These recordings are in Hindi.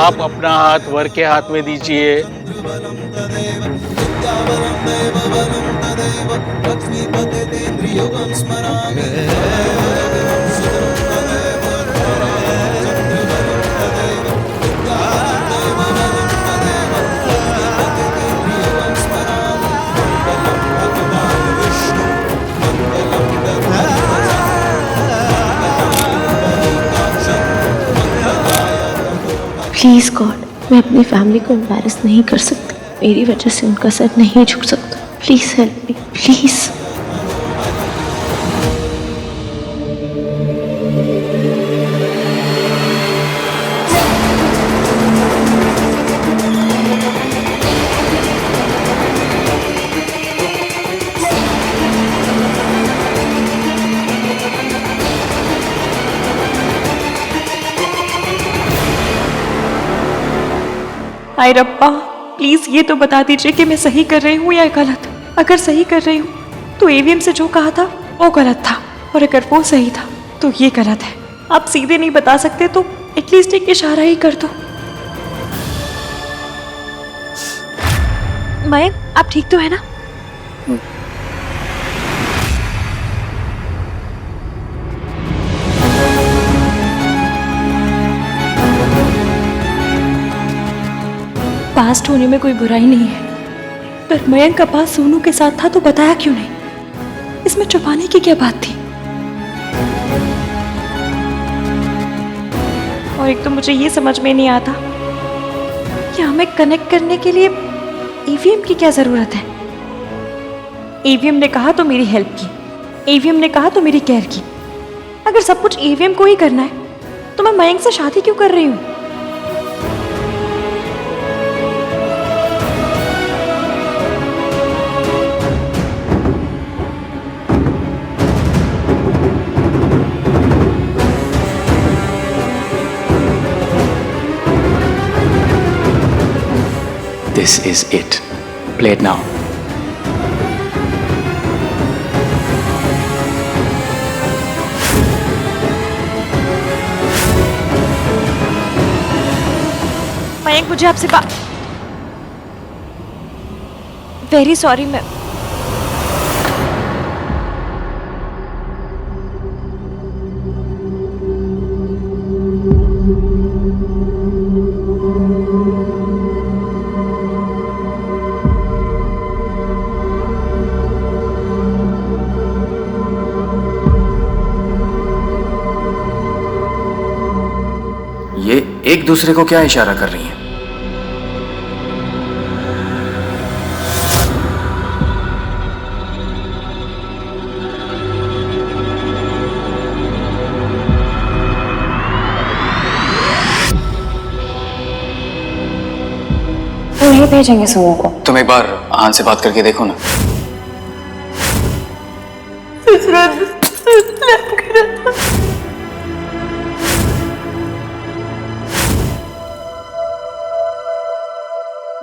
आप अपना हाथ वर के हाथ में दीजिए। प्लीज गॉड, मैं अपनी फैमिली को एम्बैरेस नहीं कर सकती। मेरी वजह से उनका सर नहीं झुक सकता। Please help me, please. हाय रब्बा, प्लीज ये तो बता दीजिए कि मैं सही कर रही हूँ या गलत। अगर सही कर रही हूँ तो ईवीएम से जो कहा था वो गलत था, और अगर वो सही था तो ये गलत है। आप सीधे नहीं बता सकते तो एटलीस्ट एक इशारा ही कर दो। मयंक, आप ठीक तो है ना? पास्ट होने में कोई बुराई नहीं है, पर मयंक का पास सोनू के साथ था तो बताया क्यों नहीं? इसमें छुपाने की क्या बात थी? और एक तो मुझे ये समझ में नहीं आता कि हमें कनेक्ट करने के लिए ईवीएम की क्या जरूरत है। ईवीएम ने कहा तो मेरी हेल्प की, ईवीएम ने कहा तो मेरी केयर की। अगर सब कुछ ईवीएम को ही करना है तो मैं मयंक से शादी क्यों कर रही हूँ? This is it. Play it now. Mayank, मुझे आपसे बात। Very sorry. मैं ये एक दूसरे को क्या इशारा कर रही हैं? वो नहीं भेजेंगे सोनू को। तुम एक बार आन से बात करके देखो ना।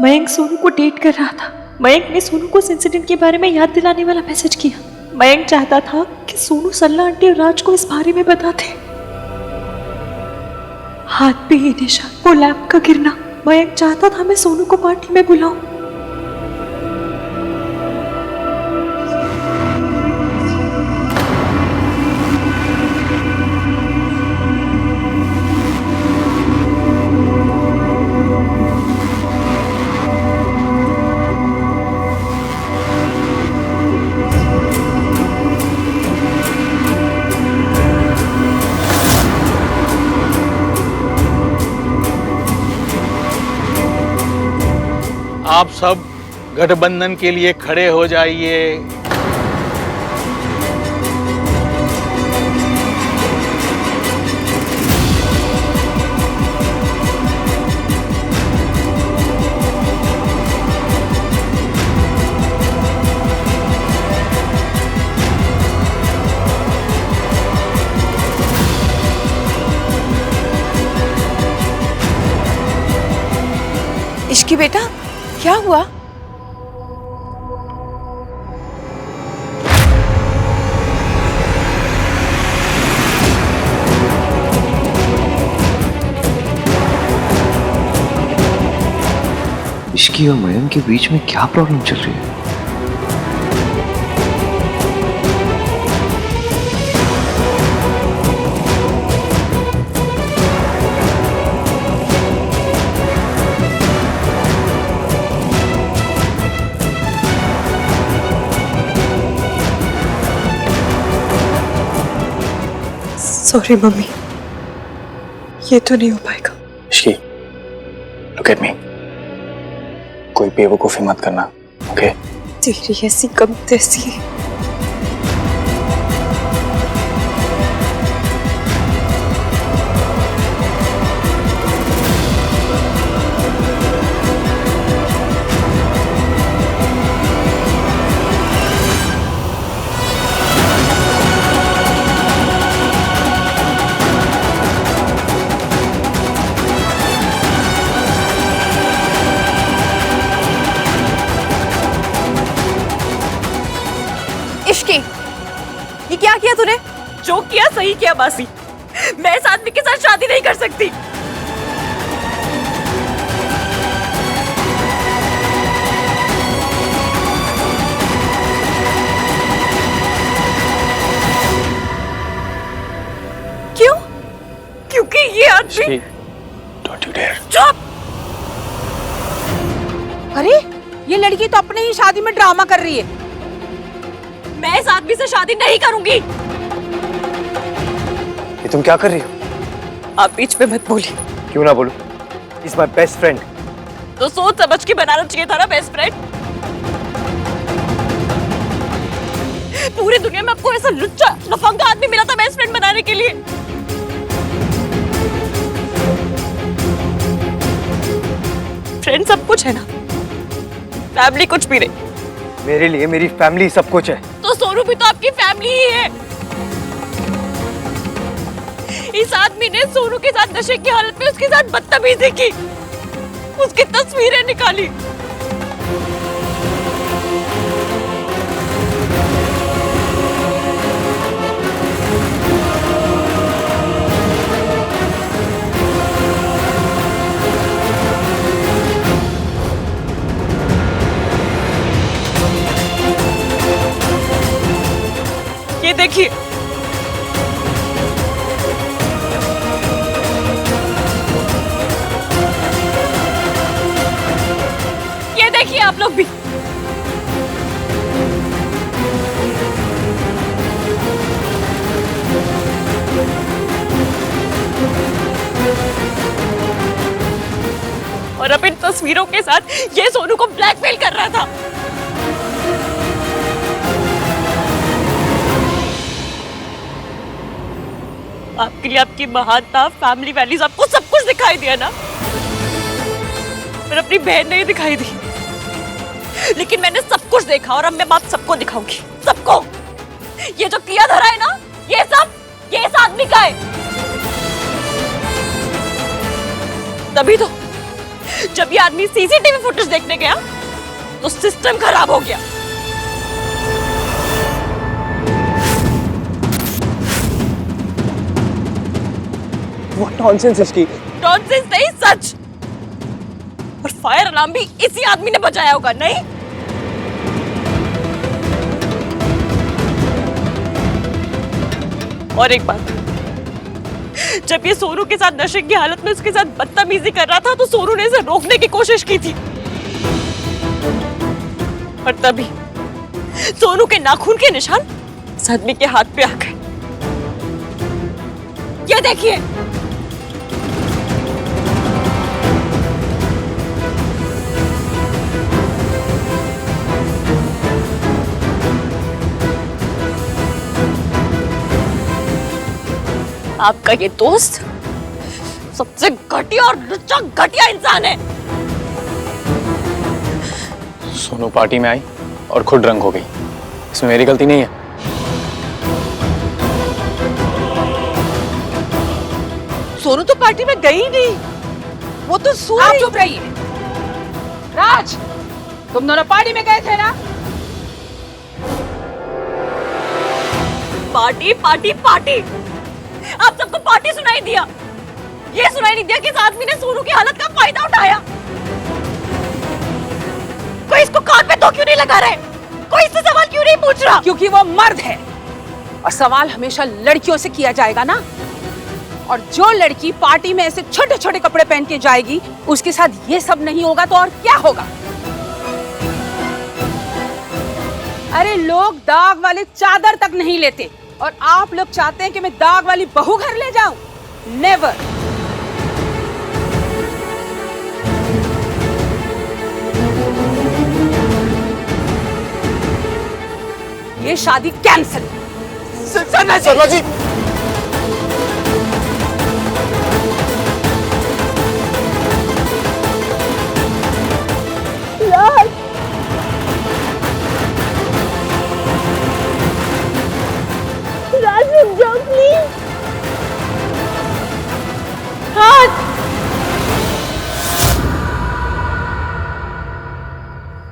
मयंक सोनू को डेट कर रहा था। मयंक ने सोनू को इस इंसिडेंट के बारे में याद दिलाने वाला मैसेज किया। मयंक चाहता था कि सोनू सल्ला आंटी और राज को इस बारे में बताते। हाथ पे ये निशान, वो लैंप का गिरना। मयंक चाहता था मैं सोनू को पार्टी में बुलाऊं। आप सब गठबंधन के लिए खड़े हो जाइए। इश्की बेटा, क्या हुआ? इसकी और मरियम के बीच में क्या प्रॉब्लम चल रही है? सॉरी मम्मी, ये तो नहीं हो पाएगा। Ishki, look at me. कोई बेवकूफी मत करना, ओके? तेरी ऐसी कम तैसी है। इश्की, ये क्या किया तूने? जो किया सही किया मासी। मैं इस आदमी के साथ शादी नहीं कर सकती। क्यों? क्योंकि ये आदमी। Don't you dare. चुप! अरे ये लड़की तो अपने ही शादी में ड्रामा कर रही है। मैं इस आदमी से शादी नहीं करूंगी। ये तुम क्या कर रही हो? आप बीच में मत बोलिए। क्यों ना बोलूं? He's my best friend. तो सोच समझ के बनाना चाहिए था ना बेस्ट फ्रेंड। पूरी दुनिया में आपको ऐसा लुच्चा लफंगा आदमी मिला था बेस्ट फ्रेंड बनाने के लिए। फ्रेंड सब कुछ है ना, फैमिली कुछ भी नहीं। मेरे लिए मेरी फैमिली सब कुछ है। तो सोनू भी तो आपकी फैमिली ही है। इस आदमी ने सोनू के साथ नशे की हालत में उसके साथ बदतमीजी की, उसकी तस्वीरें निकाली। ये देखिए, ये देखिए आप लोग भी। और अब इन तस्वीरों के साथ ये सोनू को ब्लैकमेल कर रहा था। आपके लिए आपकी महानता, फैमिली वैल्यूज, आपको सब कुछ दिखाई दिया ना, पर अपनी बहन नहीं दिखाई दी। लेकिन मैंने सब कुछ देखा और अब मैं बात सबको दिखाऊंगी, सबको। ये जो किया धरा है ना, ये सब ये इस आदमी का है। तभी तो जब ये आदमी सीसीटीवी फुटेज देखने गया तो सिस्टम खराब हो गया। What nonsense इसकी? नॉनसेंस नहीं, सच। और फायर अलार्म भी इसी आदमी ने बजाया होगा, नहीं? और एक बात, जब ये सोनू के साथ नशे की हालत में उसके साथ बदतमीजी कर रहा था तो सोनू ने इसे रोकने की कोशिश की थी, और तभी सोनू के नाखून के निशान इस आदमी के हाथ पे आ गए। ये देखिए, आपका ये दोस्त सबसे घटिया और लुच्चा घटिया इंसान है। सोनू पार्टी में आई और खुद ड्रंक हो गई, इसमें मेरी गलती नहीं है। सोनू तो पार्टी में गई नहीं, वो तो सो आप चुप रहिए। राज, तुम दोनों पार्टी में गए थे ना? पार्टी पार्टी पार्टी, आप सबको पार्टी सुनाई दिया। ये सुनाई नहीं दिया कि इस आदमी ने सोनू की हालत का फायदा उठाया। कोई इसको कान पे तो क्यों नहीं लगा रहे? कोई इससे सवाल क्यों नहीं पूछ रहा? क्योंकि वो मर्द है और सवाल हमेशा लड़कियों से किया जाएगा ना। और जो लड़की पार्टी में ऐसे छोटे छोटे कपड़े पहन के जाएगी, उसके साथ ये सब नहीं होगा तो और क्या होगा? अरे लोग दाग वाले चादर तक नहीं लेते और आप लोग चाहते हैं कि मैं दाग वाली बहू घर ले जाऊं? नेवर। ये शादी कैंसिल। शर्मा जी,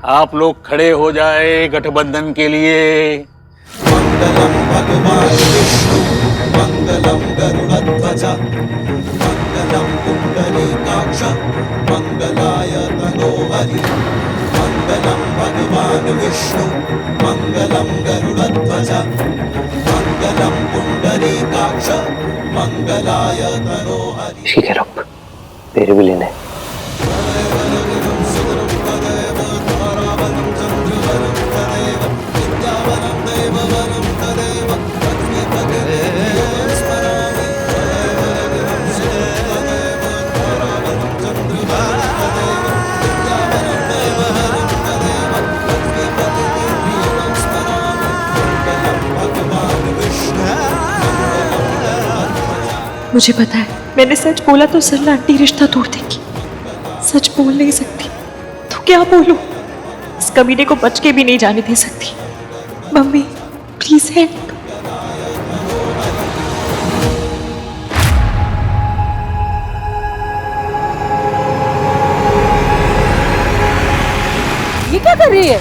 आप लोग खड़े हो जाए गठबंधन के लिए। इश्की के रब तेरे भी लेने। मुझे पता है, मैंने सच बोला तो सरला आंटी रिश्ता तोड़ देगी। सच बोल नहीं सकती तो क्या बोलूं? इस कमीने को बच के भी नहीं जाने दे सकती। Mummy please help. ये क्या कर रही है?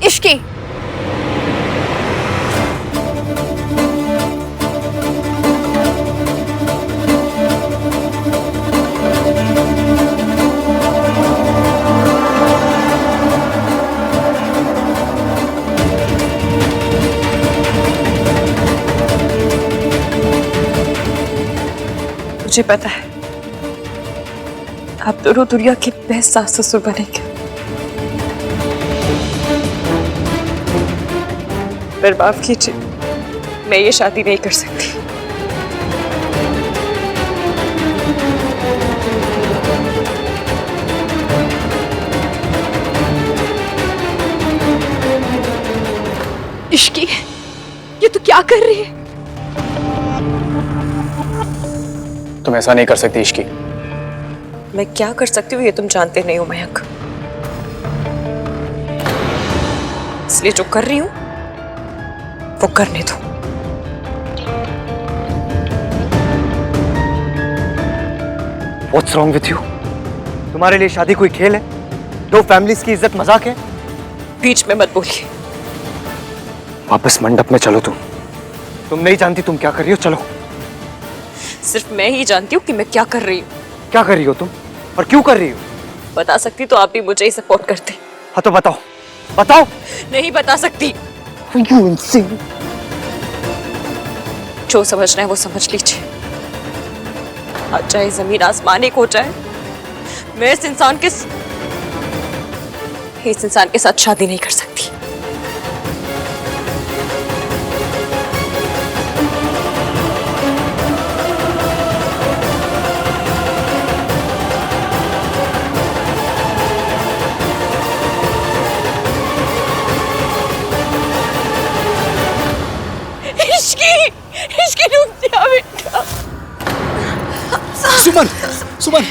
इश्की मुझे पता है आप दोनों दुनिया के बेस्ट सास ससुर बनेंगे, पर माफ कीजिए, मैं ये शादी नहीं कर सकती। इश्की, ये तू क्या कर रही है? तुम ऐसा नहीं कर सकती इश्की। मैं क्या कर सकती हूँ ये तुम जानते नहीं हो मयंक, इसलिए जो कर रही हूँ वो करने दो। What's wrong with you? तुम्हारे लिए शादी कोई खेल है? दो फैमिलीज की इज्जत मजाक है? बीच में मत बोलिए। वापस मंडप में चलो। तुम नहीं जानती तुम क्या कर रही हो, चलो। सिर्फ मैं ही जानती हूँ कि मैं क्या कर रही हूँ। क्या कर रही हो तुम और क्यों कर रही हो? बता सकती तो आप भी मुझे ही सपोर्ट करते। हाँ तो बताओ, बताओ। नहीं बता सकती। You insane? जो समझना है वो समझ लीजिए। आज चाहे जमीन आसमान एक हो जाए, मैं इस इंसान के साथ शादी नहीं कर सकती। इश्की रुक जा बेटा। सुमन, सुमन।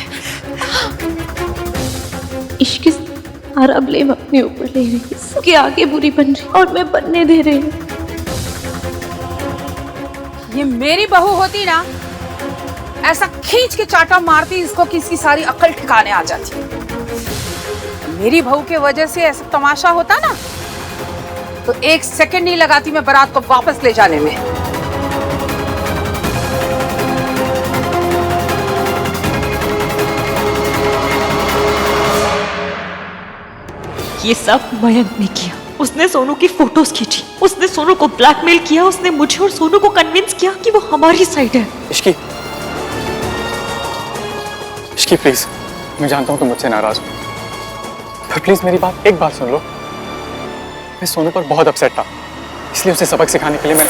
इश्क सारा ब्लेम अपने ऊपर ले रही है, सबके आगे बुरी बन रही और मैं बनने दे रही हूँ। ये मेरी बहू होती ना, ऐसा खींच के चाटा मारती इसको कि इसकी सारी अकल ठिकाने आ जाती। मेरी बहू के वजह से ऐसा तमाशा होता ना तो एक सेकंड नहीं लगाती मैं बारात को वापस ले जाने में। ये सब मयंक ने किया। उसने सोनू की फोटोज खींची, उसने सोनू को ब्लैकमेल किया, उसने मुझे और सोनू को कन्विंस किया कि वो हमारी साइड है। इश्की, इश्की प्लीज, मैं जानता हूँ तुम मुझसे नाराज हो, पर प्लीज मेरी एक बात सुन लो। मैं सोनू पर बहुत अपसेट था, इसलिए उसे सबक सिखाने के लिए मैं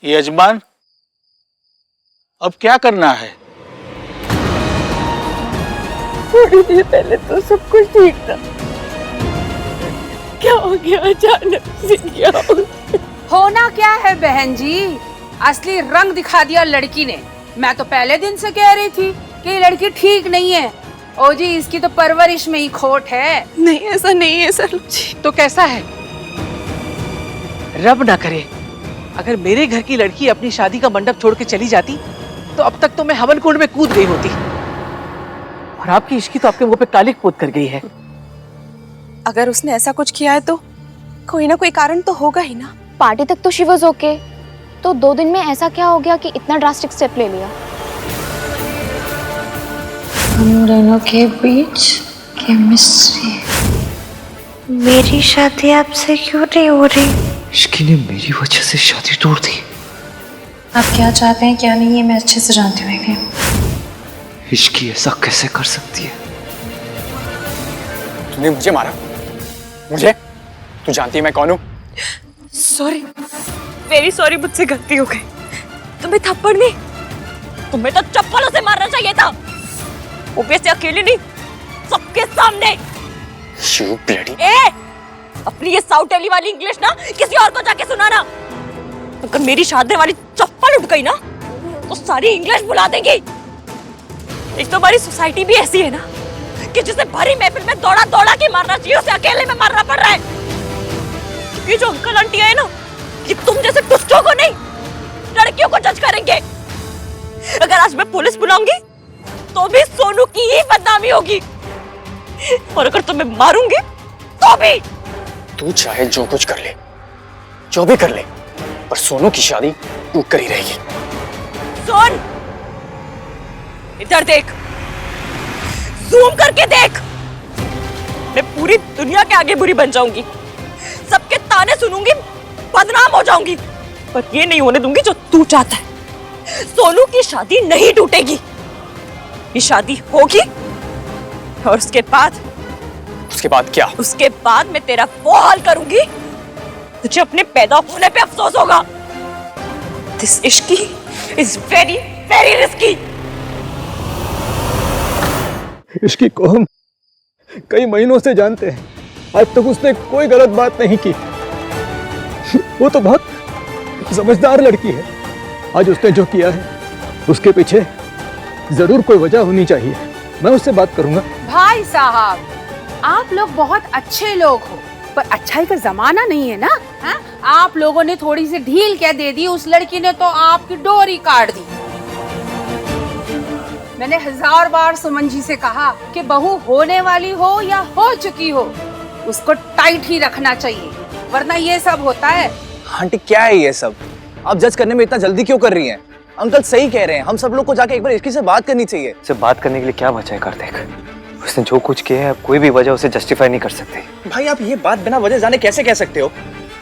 यजमान, अब क्या करना है? थोड़ी देर पहले तो सब कुछ ठीक था, क्या हो गया अचानक से? क्या हो गया? होना क्या है बहन जी, असली रंग दिखा दिया लड़की ने। मैं तो पहले दिन से कह रही थी कि ये लड़की ठीक नहीं है। ओ जी, इसकी तो परवरिश में ही खोट है। नहीं, ऐसा नहीं है सर जी। तो कैसा है? रब ना करे अगर मेरे घर की लड़की अपनी शादी का मंडप छोड़ के चली जाती तो अब तक तो मैं हवन कुंड में कूद गई होती, और आपकी इश्की तो आपके मुंह पे कालिक पोत कर गई है। अगर उसने ऐसा कुछ किया है तो कोई ना कोई कारण तो होगा ही ना। पार्टी तक तो शी वाज ओके, तो 2 दिन में ऐसा क्या हो गया कि इतना ड्रास्टिक स्टेप ले लिया? हम दोनों के बीच केमिस्ट्री। मेरी शादी आपसे क्यों नहीं हो रही? इश्की ने मेरी वजह से शादी तोड़ दी। आप क्या चाहते हैं क्या नहीं, ये मैं अच्छे से जानती हूँ। इश्की ऐसा कैसे कर सकती है? तूने मुझे मारा, मुझे? तू जानती है मैं कौन हूँ? सॉरी, वेरी सॉरी, मुझसे गलती हो गई। तुम्हें थप्पड़ नहीं, तुम्हें तो चप्पलों से मारना चाहिए था, वो भी ऐसे अकेले नहीं, सबके सामने। You bloody... ए, अपनी ये साउथ दिल्ली वाली इंग्लिश ना किसी और को जाके सुनाना। अगर मेरी शादी वाली चप्पल उठ गई ना तो सारी इंग्लिश भुला देंगी। एक तो हमारी सोसाइटी भी ऐसी है ना कि जिसे भरी महफिल में दौड़ा दौड़ा के मारना चाहिए, उसे अकेले में मारना पड़ रहा है। ये जो अंकल आंटी है ना, ये तुम जैसे दुष्टों को नहीं, लड़कियों को जज करेंगे। अगर आज मैं पुलिस बुलाऊंगी तो भी सोनू की ही बदनामी होगी, और अगर तुम्हें मारूंगी तो भी। तू चाहे जो कुछ कर ले, जो भी कर ले, पर सोनू की शादी टूट कर ही रहेगी। सुन, इधर देख, जूम करके देख। मैं पूरी दुनिया के आगे बुरी बन जाऊंगी, सबके ताने सुनूंगी, बदनाम हो जाऊंगी, पर ये नहीं होने दूंगी जो तू चाहता है। सोनू की शादी नहीं टूटेगी, ये शादी होगी, और उसके बाद क्या? उसके बाद मैं तेरा वो हाल करूंगी, तुझे अपने पैदा होने पे अफसोस होगा। This Ishki is very very risky. Ishki को हम कई महीनों से जानते हैं, आज तक उसने कोई गलत बात नहीं की। वो तो बहुत समझदार लड़की है। आज उसने जो किया है उसके पीछे जरूर कोई वजह होनी चाहिए। मैं उससे बात करूंगा। भाई साहब, आप लोग बहुत अच्छे लोग हो, पर अच्छाई का जमाना नहीं है ना। हा? आप लोगों ने थोड़ी सी ढील क्या दे दी, उस लड़की ने तो आपकी डोरी काट दी। मैंने 1000 बार सुमन जी से कहा कि बहू होने वाली हो या हो चुकी हो, उसको टाइट ही रखना चाहिए, वरना ये सब होता है। आंटी क्या है ये सब? आप जज करने में इतना जल्दी क्यों कर रही हैं? अंकल सही कह रहे हैं, हम सब लोग को जाके एक बार इश्की से बात करनी चाहिए। उससे बात करने के लिए क्या बचा है कार्तिक? उसने जो कुछ किया है, अब कोई भी वजह उसे जस्टिफाई नहीं कर सकते। भाई आप ये बात बिना वजह जाने कैसे कह सकते हो?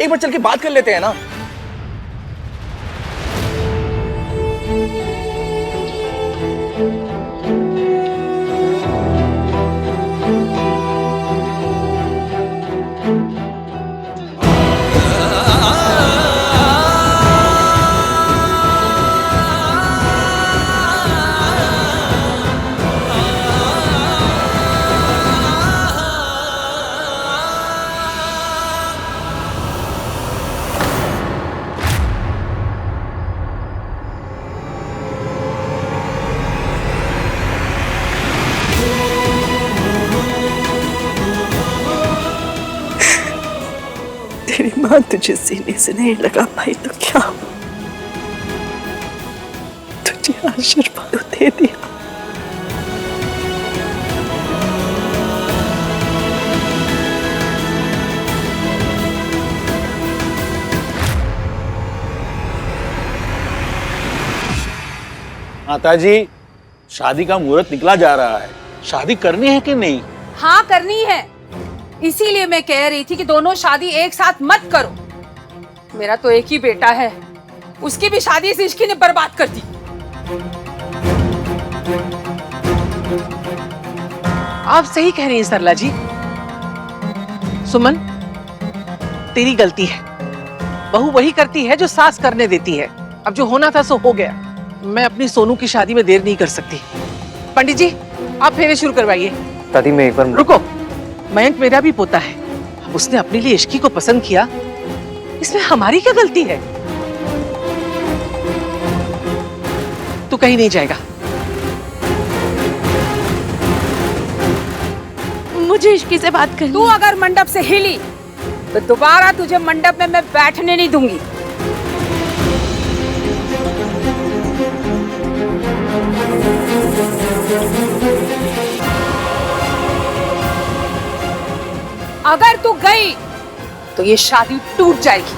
एक बार चल के बात कर लेते हैं ना। तेरी माँ तुझे सीने से नहीं लगा पाई तो क्या हो? तुझे आशीर्वाद दे दिया। माता जी, शादी का मुहूर्त निकला जा रहा है, शादी करनी है कि नहीं? हाँ करनी है, इसीलिए मैं कह रही थी कि दोनों शादी एक साथ मत करो। मेरा तो एक ही बेटा है, उसकी भी शादी इस इश्की ने बर्बाद कर दी। आप सही कह रही हैं सरला जी। सुमन, तेरी गलती है। बहू वही करती है जो सास करने देती है। अब जो होना था सो हो गया। मैं अपनी सोनू की शादी में देर नहीं कर सकती। पंडित जी, आप फेरे शुरू करवाइए। दादी मैं एक बार रुको, मयंक मेरा भी पोता है। अब उसने अपने लिए इश्की को पसंद किया, इसमें हमारी क्या गलती है? तू कहीं नहीं जाएगा। मुझे इश्की से बात करनी तू अगर मंडप से हिली तो दोबारा तुझे मंडप में मैं बैठने नहीं दूंगी। अगर तू गई तो ये शादी टूट जाएगी।